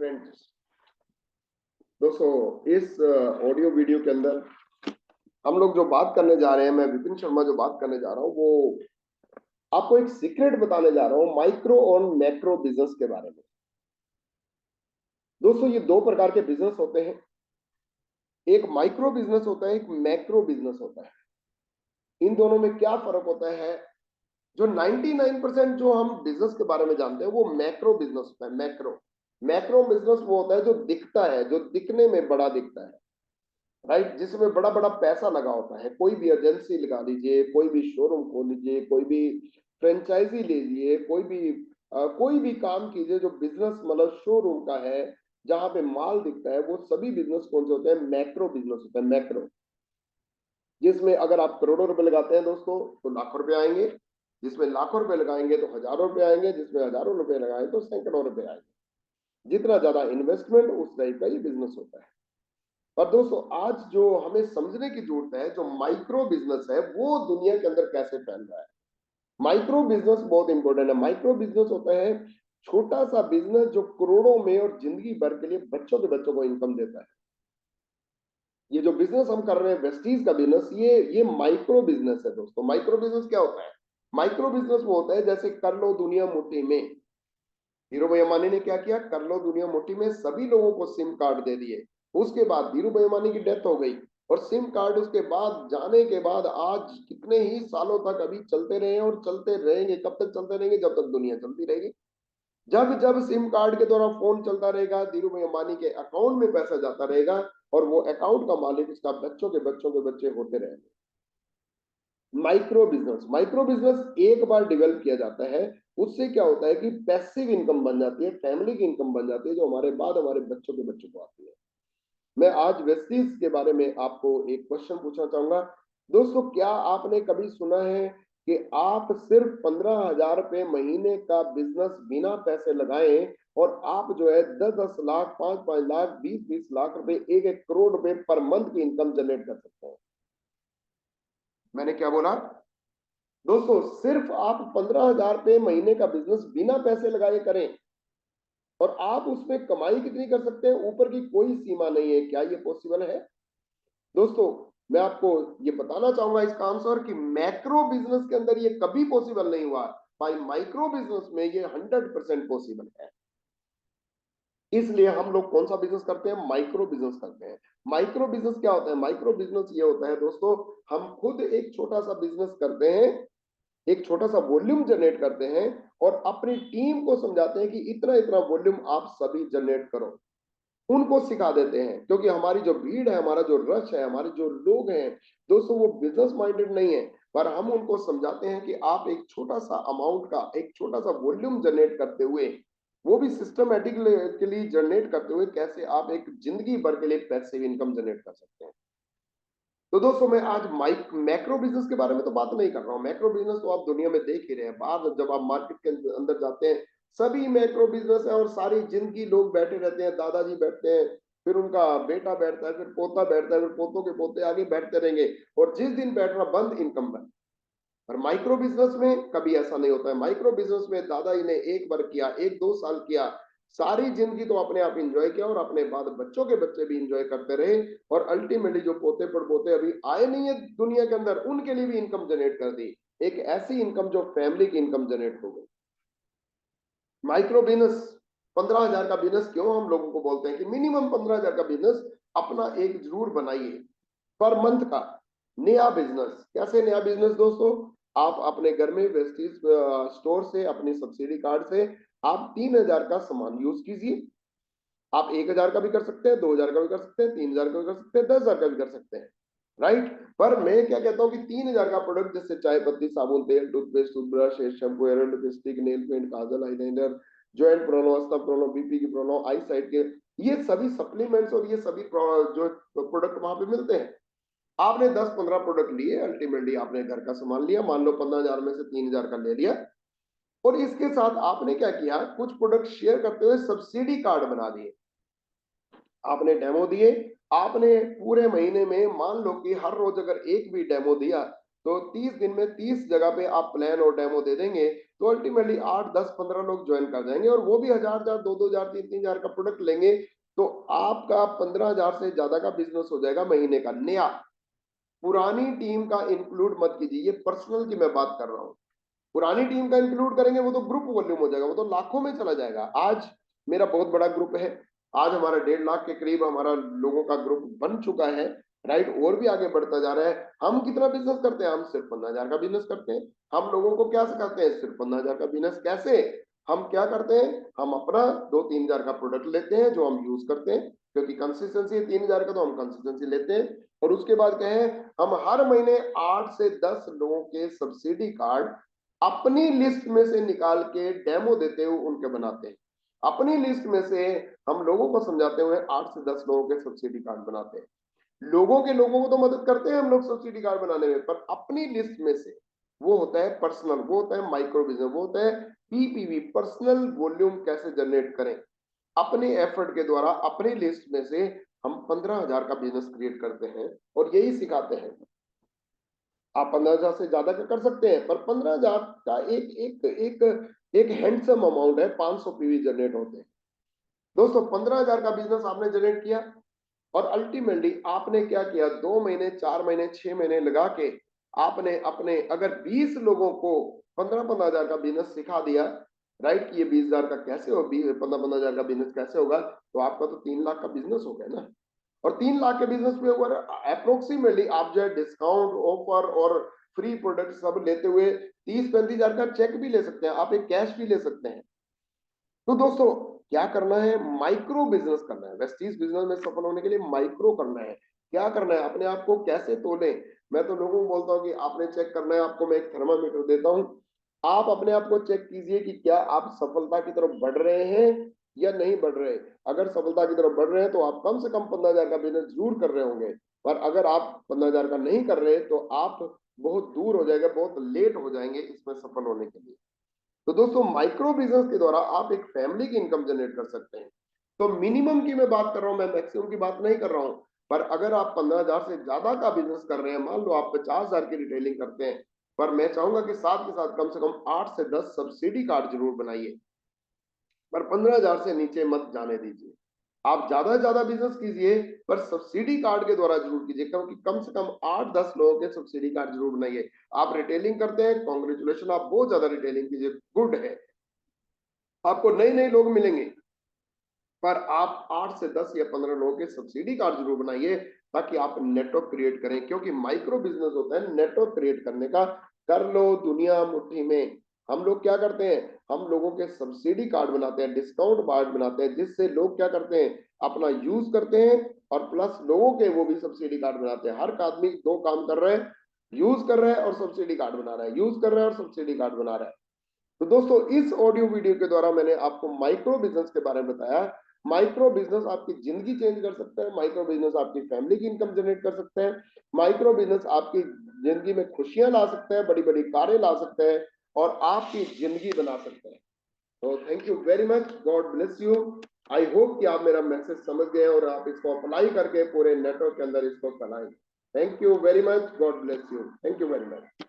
Friends, दोस्तों इस audio video के अंदर हम लोग जो बात करने जा रहे हैं, मैं विपिन शर्मा जो बात करने जा रहा हूं वो आपको एक सीक्रेट बताने जा रहा हूं माइक्रो और मैक्रो बिजनेस के बारे में। दोस्तों ये दो प्रकार के बिजनेस होते हैं, एक माइक्रो बिजनेस होता है, एक मैक्रो बिजनेस होता है। इन दोनों में क्या फर्क होता है? जो 99% जो हम बिजनेस के बारे में जानते हैं वो मैक्रो बिजनेस होता है। मैक्रो मैक्रो बिजनेस वो होता है जो दिखता है, जो दिखने में बड़ा दिखता है, राइट, जिसमें बड़ा बड़ा पैसा लगा होता है। कोई भी एजेंसी लगा लीजिए, कोई भी शोरूम खोल लीजिए, कोई भी फ्रेंचाइजी लीजिए, कोई भी काम कीजिए जो बिजनेस मतलब शोरूम का है, जहां पे माल दिखता है, वो सभी बिजनेस कौन से होते हैं? मैक्रो बिजनेस होते हैं। मैक्रो जिसमें अगर आप करोड़ों रुपए लगाते हैं दोस्तों तो लाखों रुपए आएंगे, जिसमें लाखों रुपए लगाएंगे तो हजारों रुपए आएंगे, जिसमें हजारों रुपए लगाए तो सैकड़ों रुपए आएंगे। जितना ज्यादा इन्वेस्टमेंट उस टाइप का ये बिजनेस होता है। और दोस्तों आज जो हमें समझने की जरूरत है, जो माइक्रो बिजनेस है वो दुनिया के अंदर कैसे फैल रहा है। माइक्रो बिजनेस बहुत इंपॉर्टेंट है। माइक्रो बिजनेस होता है छोटा सा बिजनेस जो करोड़ों में और जिंदगी भर के लिए बच्चों के बच्चों को इनकम देता है। ये जो बिजनेस हम कर रहे हैं वेस्टीज का बिजनेस, ये माइक्रो बिजनेस है दोस्तों। माइक्रो बिजनेस क्या होता है? माइक्रो बिजनेस वो होता है जैसे कर लो दुनिया मुट्ठी में। धीरू भाई अंबानी ने क्या किया? कर लो दुनिया मुट्ठी में सभी लोगों को सिम कार्ड दे दिए। उसके बाद धीरू भाई अंबानी की डेथ हो गई और सिम कार्ड उसके बाद जाने के बाद आज कितने ही सालों तक अभी चलते रहे और चलते रहेंगे। कब तक चलते रहेंगे? जब तक दुनिया चलती रहेगी। जब जब सिम कार्ड के द्वारा फोन चलता रहेगा, धीरू भाई अंबानी के अकाउंट में पैसा जाता रहेगा और वो अकाउंट का मालिक उसका बच्चों के बच्चे होते रहेंगे। माइक्रो बिजनेस एक बार डेवलप किया जाता है, उससे क्या होता है कि पैसिव इनकम बन जाती है, फैमिली की इनकम बन जाती है, जो हमारे बाद हमारे बच्चों के बच्चों को आती है। मैं आज वेस्टीज के बारे में आपको एक क्वेश्चन पूछना चाहूंगा। दोस्तों क्या आपने कभी सुना है कि आप सिर्फ 15,000 रुपए महीने का बिजनेस बिना पैसे लगाए और आप जो है 10-10 लाख, 5-5 लाख, 20-20 लाख रुपए, 1-1 करोड़ रुपए पर मंथ की इनकम जनरेट कर सकते हैं? मैंने क्या बोला दोस्तों? सिर्फ आप 15,000 रुपए महीने का बिजनेस बिना पैसे लगाए करें और आप उसमें कमाई कितनी कर सकते हैं, ऊपर की कोई सीमा नहीं है। क्या ये पॉसिबल है? दोस्तों मैं आपको ये बताना चाहूंगा इसका आंसर कि मैक्रो बिजनेस के अंदर ये कभी पॉसिबल नहीं हुआ, भाई माइक्रो बिजनेस में ये 100% पॉसिबल है। इसलिए हम लोग कौन सा बिजनेस करते हैं? माइक्रो बिजनेस करते हैं। माइक्रो बिजनेस क्या होता है? माइक्रो बिजनेस ये होता है दोस्तों, हम खुद एक छोटा सा बिजनेस करते हैं, एक छोटा सा वॉल्यूम जनरेट करते हैं और अपनी टीम को समझाते हैं कि इतना इतना वॉल्यूम आप सभी जनरेट करो। उनको सिखा देते हैं, क्योंकि हमारी जो भीड़ है, हमारा जो रश है, हमारे जो लोग हैं दोस्तों, वो बिजनेस माइंडेड नहीं है, पर हम उनको समझाते हैं कि आप एक छोटा सा अमाउंट का एक छोटा सा वॉल्यूम जनरेट करते हुए, वो भी सिस्टमेटिकली जनरेट करते हुए, कैसे आप एक जिंदगी भर के लिए पैसिव इनकम जनरेट कर सकते हैं। तो दोस्तों मैं आज मैक्रो बिजनेस के बारे में तो बात नहीं कर रहा हूँ। मैक्रो बिजनेस तो आप दुनिया में देख ही रहे हैं। बाहर जब आप मार्केट के अंदर जाते हैं, सभी मैक्रो बिजनेस है और सारी जिंदगी लोग बैठे रहते हैं। दादाजी बैठते हैं, फिर उनका बेटा बैठता है, फिर पोता बैठता है, फिर पोतों के पोते आगे बैठते रहेंगे और जिस दिन बैठना बंद, इनकम बंद। पर माइक्रो बिजनेस में कभी ऐसा नहीं होता है। माइक्रो बिजनेस में दादाजी ने एक बार किया, 1-2 साल किया, सारी जिंदगी तो अपने आप इंजॉय किया और अपने बाद बच्चों के बच्चे भी इंजॉय करते रहे और अल्टीमेटली जो पोते पड़पोते अभी आए नहीं है दुनिया के अंदर, उनके लिए भी इनकम जनरेट कर दी। एक ऐसी इनकम जो फैमिली की इनकम जनरेट हो गई। माइक्रो बिजनेस 15,000 का बिजनेस क्यों हम लोगों को बोलते हैं कि मिनिमम 15,000 का बिजनेस अपना एक जरूर बनाइए पर मंथ का नया बिजनेस। कैसे नया बिजनेस दोस्तों? आप अपने घर में वेस्टीज स्टोर से अपनी सब्सिडी कार्ड से आप 3,000 का सामान यूज कीजिए। आप 1,000 का भी कर सकते हैं, 2,000 का भी कर सकते हैं, 3,000 का भी कर सकते हैं, 10,000 का भी कर सकते हैं, राइट। पर मैं क्या कहता हूँ कि 3,000 का प्रोडक्ट जैसे चाय पत्ती, साबुन, तेल, toothpaste, toothbrush, hair shampoo, hair lipstick, nail paint, काजल, eyeliner, joint problem, asthma problem, BP की प्रॉब्लम, आई साइट के, ये सभी सप्लीमेंट्स और ये सभी जो प्रोडक्ट वहां पे मिलते हैं। आपने 10-15 प्रोडक्ट लिए, अल्टीमेटली आपने घर का सामान लिया, मान लो 15,000 में से 3,000 का ले लिया और इसके साथ आपने क्या किया, कुछ प्रोडक्ट शेयर करते हुए सब्सिडी कार्ड बना दिए। आपने डेमो दिए, आपने पूरे महीने में मान लो कि हर रोज अगर एक भी डेमो दिया तो 30 दिन में 30 जगह पे आप प्लान और डेमो दे देंगे तो अल्टीमेटली 8, 10, 15 लोग ज्वाइन कर जाएंगे और वो भी 1000, 2,000, 3,000 का प्रोडक्ट लेंगे, तो आपका 15,000 से ज्यादा का बिजनेस हो जाएगा महीने का नया। पुरानी टीम का इंक्लूड मत कीजिए, ये पर्सनल की मैं बात कर रहा हूँ। पुरानी टीम का इंक्लूड करेंगे वो तो ग्रुप वॉल्यूम हो जाएगा, वो तो लाखों में चला जाएगा। आज मेरा बहुत बड़ा ग्रुप है, आज हमारा 1.5 लाख के करीब हमारा लोगों का ग्रुप बन चुका है, राइट, और भी आगे बढ़ता जा रहा है। हम कितना बिजनेस करते हैं? हम सिर्फ 15,000 का बिजनेस करते हैं। हम लोगों को क्या सिखाते हैं? सिर्फ 15,000 का बिजनेस कैसे? हम क्या करते हैं? हम अपना 2-3 हजार का प्रोडक्ट लेते हैं जो हम यूज करते हैं, क्योंकि कंसिस्टेंसी है 3,000 का, तो हम कंसिस्टेंसी लेते हैं। और उसके बाद क्या है, हम हर महीने 8 से 10 लोगों के सब्सिडी कार्ड अपनी लिस्ट में से निकाल के डेमो देते हुए उनके बनाते हैं। अपनी लिस्ट में से हम लोगों को समझाते हुए 8 से 10 लोगों के सब्सिडी कार्ड बनाते हैं। लोगों को तो मदद करते हैं हम लोग सब्सिडी कार्ड बनाने में, पर अपनी लिस्ट में से, वो होता है पर्सनल, वो होता है माइक्रो बिजनेस, वो होता है पीपीवी, पर्सनल वॉल्यूम कैसे जनरेट करें अपने एफर्ट के द्वारा। अपनी लिस्ट में से हम 15,000 का बिजनेस क्रिएट करते हैं और यही सिखाते हैं। आप 15,000 से ज्यादा का कर सकते हैं, पर 15,000 का एक एक एक एक हैंडसम अमाउंट है, 500 पीवी जनरेट होते हैं। दोस्तों 15,000 का बिजनेस आपने जनरेट किया और अल्टीमेटली आपने क्या किया, 2 महीने, 4 महीने, 6 महीने लगा के आपने अपने अगर 20 लोगों को 15,000 का बिजनेस सिखा दिया, राइट, कि ये 20,000 का कैसे हो, 15,000 का बिजनेस कैसे होगा, तो आपका तो 3 लाख का बिजनेस हो गया ना। और 3 लाख के बिजनेस में अगर अप्रोक्सीमेटली आप जो है डिस्काउंट ऑफर और फ्री प्रोडक्ट सब लेते हुए 30-35 हजार का चेक भी ले सकते हैं, आप एक कैश भी ले सकते हैं। तो दोस्तों क्या करना है, माइक्रो बिजनेस करना है। वेस्टीज बिजनेस में सफल होने के लिए माइक्रो करना है। क्या करना है, अपने आप को कैसे तोले। मैं तो लोगों को बोलता हूँ कि आपने चेक करना है, आपको मैं एक थर्मामीटर देता हूँ, आप अपने आप को चेक कीजिए कि क्या आप सफलता की तरफ बढ़ रहे हैं या नहीं बढ़ रहे। अगर सफलता की तरफ बढ़ रहे हैं तो आप कम से कम 15,000 का बिजनेस जरूर कर रहे होंगे, पर अगर आप 15,000 का नहीं कर रहे तो आप बहुत दूर हो जाएगा, बहुत लेट हो जाएंगे इसमें सफल होने के लिए। तो दोस्तों माइक्रो बिजनेस के द्वारा आप एक फैमिली की इनकम जनरेट कर सकते हैं। तो मिनिमम की मैं बात कर रहा हूं, मैं मैक्सिमम की बात नहीं कर रहा हूं। पर अगर आप 15,000 से ज्यादा का बिजनेस कर रहे हैं, मान लो आप 50,000 की रिटेलिंग करते हैं, पर मैं चाहूंगा कि साथ के साथ कम से कम 8 से 10 सब्सिडी कार्ड जरूर बनाइए, पर 15,000 से नीचे मत जाने दीजिए। आप ज्यादा से ज्यादा बिजनेस कीजिए, पर सब्सिडी कार्ड के द्वारा जरूर कीजिए, क्योंकि कम से कम 8-10 लोगों के सब्सिडी कार्ड जरूर बनाइए। आप रिटेलिंग करते हैं, कॉन्ग्रेचुलेशन, आप बहुत ज्यादा रिटेलिंग कीजिए, गुड है, आपको नए नए लोग मिलेंगे। पर आप 8 से 10 या 15 लोगों के सब्सिडी कार्ड जरूर बनाइए, ताकि आप नेटवर्क क्रिएट करें, क्योंकि माइक्रो बिजनेस होता है नेटवर्क क्रिएट करने का। कर लो दुनिया मुट्ठी में। हम लोग क्या करते हैं, हम लोगों के सब्सिडी कार्ड बनाते हैं, डिस्काउंट कार्ड बनाते हैं, जिससे लोग क्या करते हैं, अपना यूज करते हैं, और प्लस लोगों के वो भी सब्सिडी कार्ड बनाते हैं। हर आदमी 2 काम कर रहे हैं, यूज कर रहा है और सब्सिडी कार्ड बना रहा है, यूज कर रहा है और सब्सिडी कार्ड बना रहा है। तो दोस्तों इस ऑडियो वीडियो के द्वारा मैंने आपको माइक्रो बिजनेस के बारे में बताया। माइक्रो बिजनेस आपकी जिंदगी चेंज कर सकता है, माइक्रो बिजनेस आपकी फैमिली की इनकम जनरेट कर सकते हैं, माइक्रो बिजनेस आपकी जिंदगी में खुशियां ला सकते हैं, बड़ी बड़ी कारें ला सकते हैं, और आपकी जिंदगी बना सकते हैं। तो thank you very much, God bless you. I hope कि आप मेरा मैसेज समझ गए और आप इसको अप्लाई करके पूरे नेटवर्क के अंदर इसको फैलाएं। Thank you very much, God bless you, thank you very much.